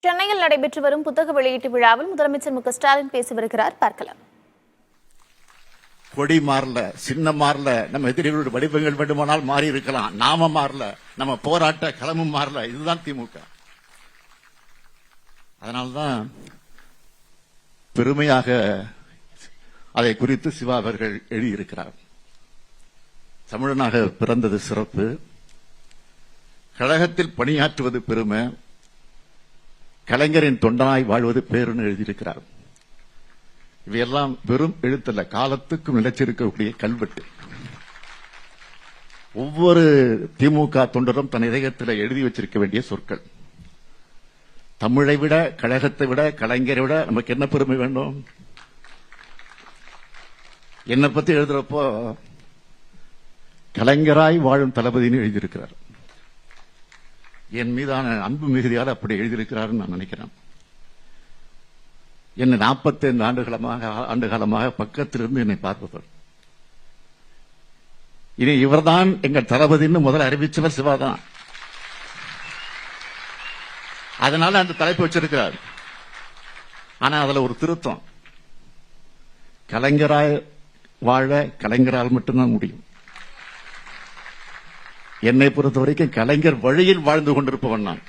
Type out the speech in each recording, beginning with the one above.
சென்னையில் நடைபெற்று வரும் புத்தக வெளியீட்டு விழாவில் முதலமைச்சர் மு.க.ஸ்டாலின் பேசி வருகிறார். பார்க்கலாம். கொடி மாறல, சின்னம் மாறல, நம்ம எதிரிகளுடைய வடிவங்கள் வேண்டுமானால் மாறி இருக்கலாம், நாம மாறல, நம்ம போராட்ட களமும் மாறல. இதுதான் திமுக. அதனால்தான் பெருமையாக அதை குறித்து சிவா அவர்கள் எழுதியிருக்கிறார். தமிழனாக பிறந்தது சிறப்பு, கழகத்தில் பணியாற்றுவது பெருமை, கலைஞரின் தொண்டனாய் வாழ்வது பேருன்னு எழுதியிருக்கிறார். இவையெல்லாம் வெறும் எழுத்தல்ல, காலத்துக்கும் நிலைச்சிருக்கக்கூடிய கல்வெட்டு. ஒவ்வொரு திமுக தொண்டரும் தன் இதயத்தில் எழுதி வச்சிருக்க வேண்டிய சொற்கள். தமிழை விட, கழகத்தை விட, கலைஞரை விட நமக்கு என்ன பெருமை வேண்டும்? என்னை பத்தி எழுதுறப்போ கலைஞராய் வாழும் தளபதினு எழுதியிருக்கிறார். என் மீதான அன்பு மிகுதியால் அப்படி எழுதியிருக்கிறார் நான் நினைக்கிறேன். என்னை 45 ஆண்டு காலமாக பக்கத்திலிருந்து என்னை பார்ப்பவர். இனி இவர்தான் எங்கள் தளபதினு முதல்ல அறிவிச்சவர் சிவாதான். அதனால அந்த தலைப்பு வச்சிருக்கிறார். ஆனா அதுல ஒரு திருத்தம், கலைஞராய் வாழ கலைஞரால் மட்டும்தான் முடியும். என்னை பொறுத்த வரைக்கும் கலைஞர் வழியில் வாழ்ந்து கொண்டிருப்பவன் நான்.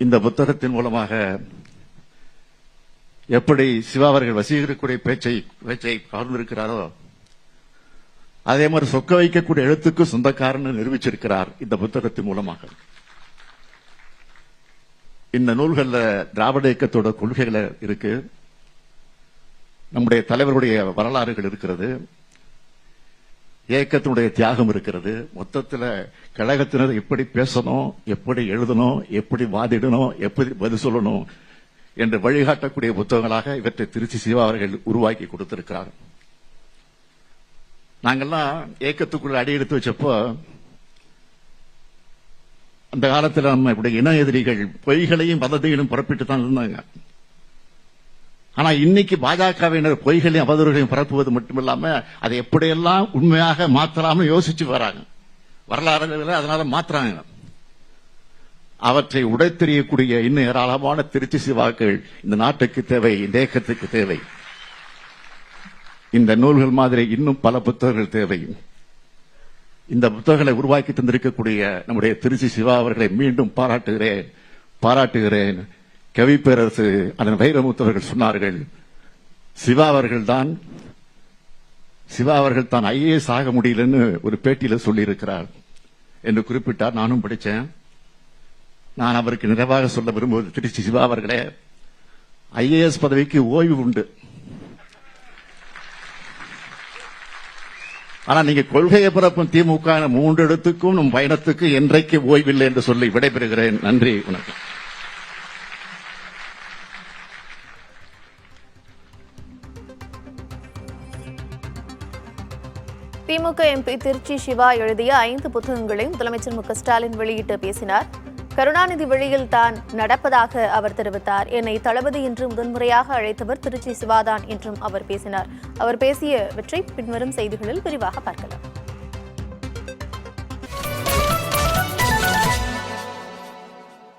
இந்த புத்தகத்தின் மூலமாக எப்படி சிவா அவர்கள் வசீகரக்கூடிய பேச்சை கவர்ந்திருக்கிறாரோ, அதே மாதிரி சொக்க வைக்கக்கூடிய எழுத்துக்கு சொந்தக்காரன் நிரூபிச்சிருக்கிறார் இந்த புத்தகத்தின் மூலமாக. இந்த நூல்கள்ல திராவிட இயக்கத்தோட கொள்கைகள் இருக்கு, நம்முடைய தலைவருடைய வரலாறுகள் இருக்கிறது, இயக்கத்தினுடைய தியாகம் இருக்கிறது. மொத்தத்தில் கழகத்தினர் எப்படி பேசணும், எப்படி எழுதணும், எப்படி வாதிடணும், எப்படி பதில் சொல்லணும் என்று வழிகாட்டக்கூடிய புத்தகங்களாக இவற்றை திருச்சி சிவா அவர்கள் உருவாக்கி கொடுத்திருக்கிறார். நாங்கெல்லாம் இயக்கத்துக்குள்ள அடி எடுத்து வச்சப்போ, அந்த காலத்தில் நம்ம இப்படி இன எதிரிகள் பொய்களையும் வதந்திகளையும் புறப்பிட்டு தான் இருந்தாங்க. ஆனா இன்னைக்கு பாஜகவினர் பொய்களையும் அவதூறுகளையும் பரப்புவது மட்டுமில்லாம அதை எப்படியெல்லாம் உண்மையாக மாற்றலாம்னு யோசிச்சு வராங்க. வரலாறுகளை அதனால மாற்றுறாங்க. அவற்றை உடைத்தெறியக்கூடிய இன்னும் ஏராளமான திருச்சி சிவாக்கள் இந்த நாட்டுக்கு தேவை, இந்த இயக்கத்துக்கு தேவை. இந்த நூல்கள் மாதிரி இன்னும் பல புத்தகங்கள் தேவை. இந்த புத்தகங்களை உருவாக்கி தந்திருக்கக்கூடிய நம்முடைய திருச்சி சிவா அவர்களை மீண்டும் பாராட்டுகிறேன். கவி பேரரசு அதன் வைரமுத்தவர்கள் சொன்னார்கள், சிவா அவர்கள் தான் ஐஏஎஸ் ஆக முடியலன்னு ஒரு பேட்டியில சொல்லியிருக்கிறார் என்று குறிப்பிட்டார். நானும் படித்தேன். நான் அவருக்கு நிறைவாக சொல்ல விரும்புவது, திருச்சி சிவா அவர்களே, ஐஏஎஸ் பதவிக்கு ஓய்வு உண்டு. ஆனா நீங்க கொள்கையை பரப்பும் திமுக 3 இடத்துக்கும் நம் பயணத்துக்கு என்றைக்கு ஓய்வில்லை என்று சொல்லி விடைபெறுகிறேன். நன்றி, வணக்கம். திமுக எம்பி திருச்சி சிவா எழுதிய 5 புத்தகங்களை முதலமைச்சர் மு.க.ஸ்டாலின் வெளியிட்டு பேசினார். கருணாநிதி வழியில் தான் நடப்பதாக அவர் தெரிவித்தார். என்னை தளபதி என்று முதன்முறையாக அழைத்தவர் திருச்சி சிவாதான் என்றும் அவர் பேசினார். அவர் பேசியவற்றை பின்வரும் செய்திகளில் விரிவாக பார்க்கலாம்.